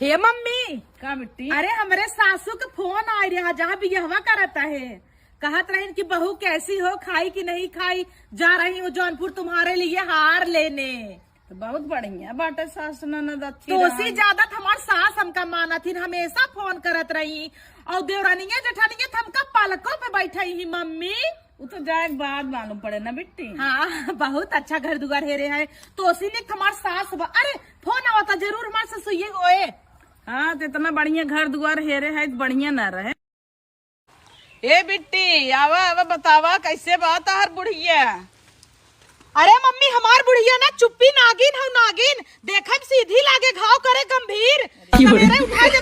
हे mummy, का बिट्टी? अरे हमारे सासू का फोन आ रहा जहाँ भी यहवा करता है। कहत रही कि बहू कैसी हो, खाई कि नहीं खाई, जा रही हूँ जौनपुर तुम्हारे लिए हार लेने। तो बहुत बढ़िया बाटे सास ननद अच्छी तो उसी ज्यादा हमार सास हमका माना थी, हमेशा फोन करत रही। और देवरानिया जेठानिया हमका पलकों पे बैठाई ही मम्मी। वो तो जाए बाद मालूम पड़े ना बिट्टी। हाँ, बहुत अच्छा घर दुआर हेरे है। तो उसी ने हमार सास अरे फोन आवता जरूर हमारे ससुइये होए। हाँ तो इतना बढ़िया घर दुआर हेरे है तो बढ़िया न रहे। ए बिट्टी आवा आवा बतावा कैसे बात हर बुढ़िया। अरे मम्मी, हमार बुढ़िया ना चुप्पी नागिन है, नागिन देखम सीधी लागे घाव करे गंभीर। सवेरे उठा के